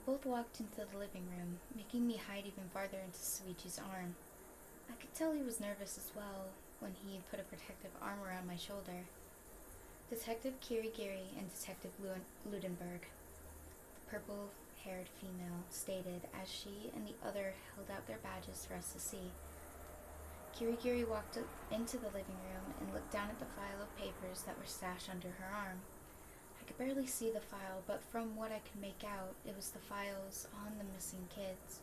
both walked into the living room, making me hide even farther into Shuichi's arm. I could tell he was nervous as well when he put a protective arm around my shoulder. Detective Kirigiri and Detective Ludenburg, the purple-haired female, stated as she and the other held out their badges for us to see. Kirigiri walked into the living room and looked down at the file of papers that were stashed under her arm. I could barely see the file, but from what I could make out, it was the files on the missing kids.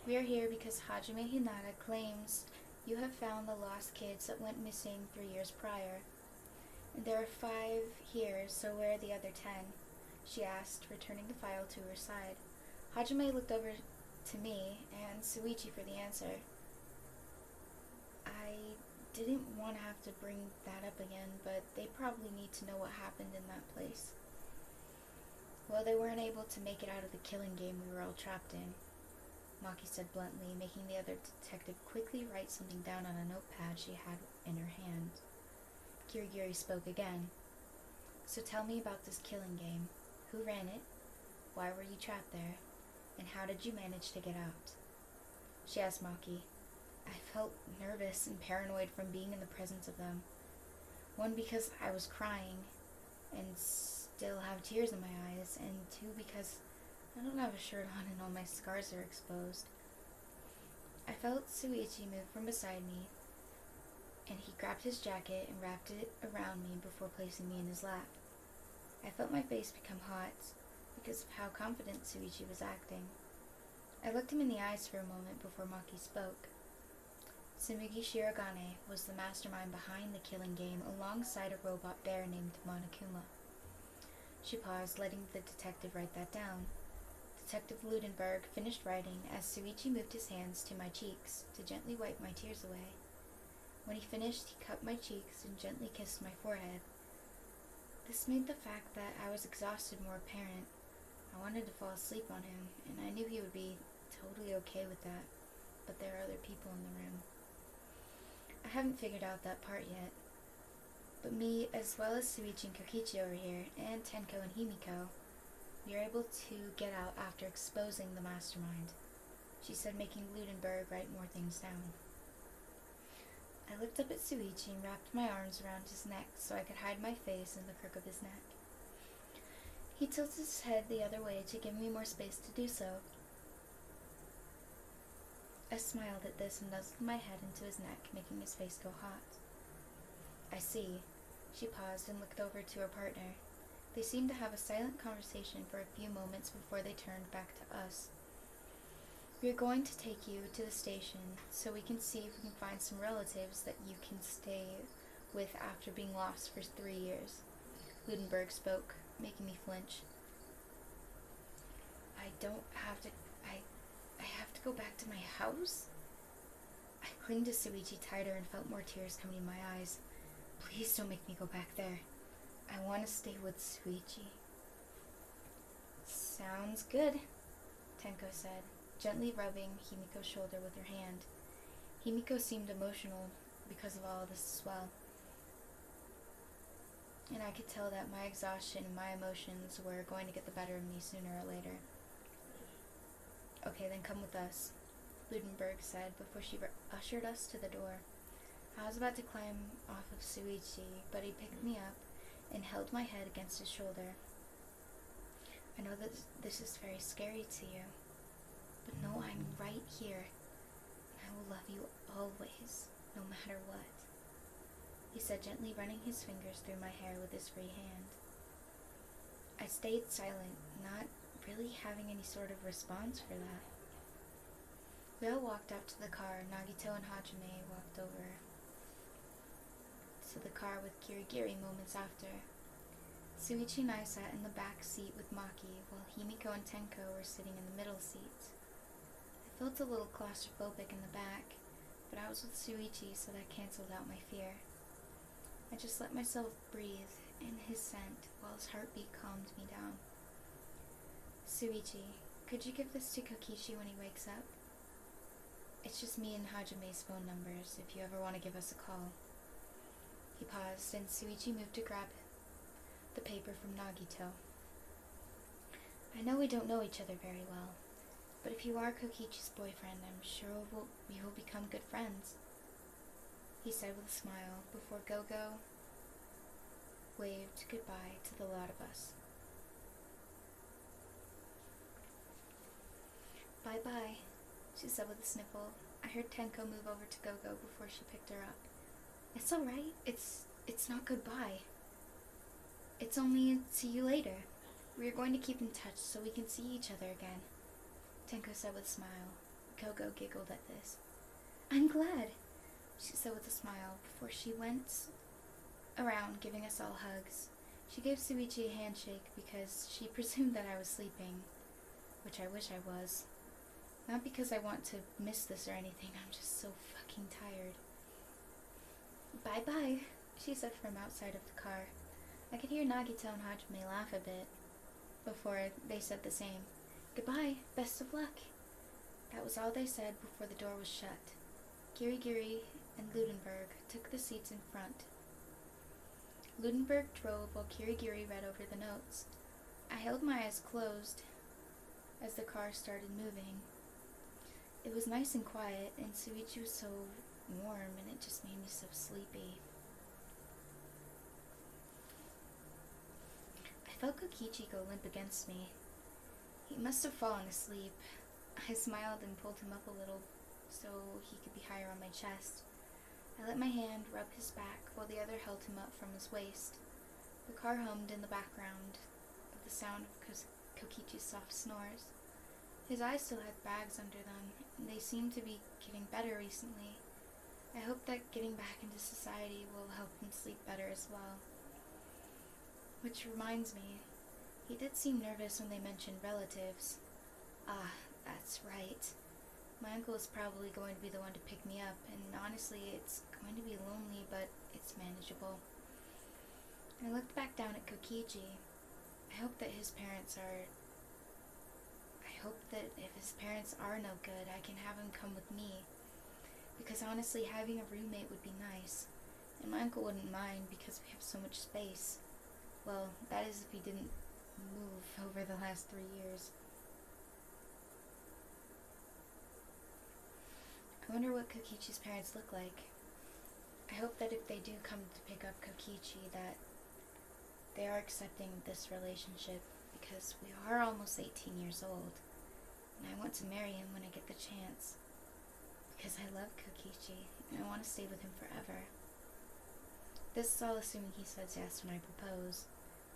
We are here because Hajime Hinata claims you have found the lost kids that went missing 3 years prior. And there are 5 here, so where are the other 10? She asked, returning the file to her side. Hajime looked over to me and Shuichi for the answer. I didn't want to have to bring that up again, but they probably need to know what happened in that place. Well, they weren't able to make it out of the killing game we were all trapped in, Maki said bluntly, making the other detective quickly write something down on a notepad she had in her hand. Kirigiri spoke again. So tell me about this killing game. Who ran it? Why were you trapped there? And how did you manage to get out? She asked Maki. I felt nervous and paranoid from being in the presence of them. 1, because I was crying and still have tears in my eyes, and 2, because I don't have a shirt on and all my scars are exposed. I felt Shuichi move from beside me, and he grabbed his jacket and wrapped it around me before placing me in his lap. I felt my face become hot because of how confident Shuichi was acting. I looked him in the eyes for a moment before Maki spoke. Tsumugi Shirogane was the mastermind behind the killing game alongside a robot bear named Monokuma. She paused, letting the detective write that down. Detective Ludenburg finished writing as Shuichi moved his hands to my cheeks to gently wipe my tears away. When he finished, he cupped my cheeks and gently kissed my forehead. This made the fact that I was exhausted more apparent. I wanted to fall asleep on him, and I knew he would be totally okay with that, but there are other people in the room. I haven't figured out that part yet, but me, as well as Shuichi and Kokichi over here, and Tenko and Himiko, we are able to get out after exposing the mastermind, she said, making Ludenburg write more things down. I looked up at Shuichi and wrapped my arms around his neck so I could hide my face in the crook of his neck. He tilted his head the other way to give me more space to do so. I smiled at this and nuzzled my head into his neck, making his face go hot. I see. She paused and looked over to her partner. They seemed to have a silent conversation for a few moments before they turned back to us. We are going to take you to the station so we can see if we can find some relatives that you can stay with after being lost for 3 years. Ludenburg spoke, making me flinch. I have to go back to my house? I clung to Shuichi tighter and felt more tears coming in my eyes. Please don't make me go back there. I want to stay with Shuichi. Sounds good, Tenko said, gently rubbing Himiko's shoulder with her hand. Himiko seemed emotional because of all of this as well, and I could tell that my exhaustion and my emotions were going to get the better of me sooner or later. Okay, then come with us, Ludenburg said before she ushered us to the door. I was about to climb off of Shuichi, but he picked me up and held my head against his shoulder. I know that this is very scary to you, but know I'm right here, and I will love you always, no matter what, he said, gently running his fingers through my hair with his free hand. I stayed silent, not really having any sort of response for that. We all walked out to the car. Nagito and Hajime walked over to the car with Kirigiri moments after. Shuichi and I sat in the back seat with Maki, while Himiko and Tenko were sitting in the middle seats. I felt a little claustrophobic in the back, but I was with Shuichi, so that canceled out my fear. I just let myself breathe in his scent while his heartbeat calmed me down. Shuichi, could you give this to Kokichi when he wakes up? It's just me and Hajime's phone numbers, if you ever want to give us a call. He paused, and Shuichi moved to grab the paper from Nagito. I I know we don't know each other very well, but if you are Kokichi's boyfriend, I'm sure we will become good friends, he said with a smile before Gogo waved goodbye to the lot of us. Bye-bye, she said with a sniffle. I heard Tenko move over to Gogo before she picked her up. It's alright. It's not goodbye. It's only see you later. We are going to keep in touch so we can see each other again, Tenko said with a smile. Gogo giggled at this. I'm glad, she said with a smile before she went around giving us all hugs. She gave Shuichi a handshake because she presumed that I was sleeping, which I wish I was. Not because I want to miss this or anything, I'm just so fucking tired. Bye-bye, she said from outside of the car. I could hear Nagito and Hajime laugh a bit before they said the same. Goodbye, best of luck. That was all they said before the door was shut. Kirigiri and Ludenburg took the seats in front. Ludenburg drove while Kirigiri read over the notes. I held my eyes closed as the car started moving. It was nice and quiet, and Shuichi was so warm, and it just made me so sleepy. I felt Kokichi go limp against me. He must have fallen asleep. I smiled and pulled him up a little so he could be higher on my chest. I let my hand rub his back while the other held him up from his waist. The car hummed in the background of the sound of Kokichi's soft snores. His eyes still had bags under them, and they seemed to be getting better recently. I hope that getting back into society will help him sleep better as well. Which reminds me, he did seem nervous when they mentioned relatives. Ah, that's right. My uncle is probably going to be the one to pick me up, and honestly, it's going to be lonely, but it's manageable. I looked back down at Kokichi. I hope that if his parents are no good, I can have him come with me. Because honestly, having a roommate would be nice. And my uncle wouldn't mind because we have so much space. Well, that is if he didn't move over the last 3 years. I wonder what Kokichi's parents look like. I hope that if they do come to pick up Kokichi, that they are accepting this relationship, because we are almost 18 years old, and I want to marry him when I get the chance, because I love Kokichi, and I want to stay with him forever. This is all assuming he says yes when I propose.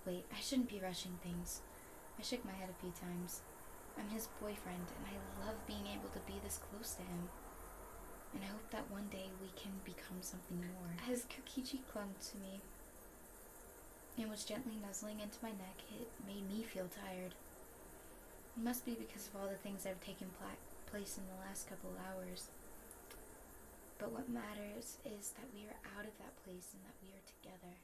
Wait, I shouldn't be rushing things. I shook my head a few times. I'm his boyfriend, and I love being able to be this close to him. And I hope that one day we can become something more. As Kokichi clung to me and was gently nuzzling into my neck, it made me feel tired. It must be because of all the things that have taken place in the last couple hours. But what matters is that we are out of that place and that we are together.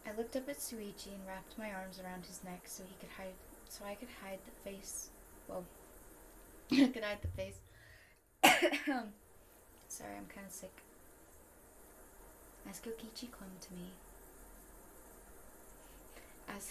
I looked up at Shuichi and wrapped my arms around his neck so I could hide the face. Well, I could hide the face. Sorry, I'm kind of sick. As Kokichi clung to me, as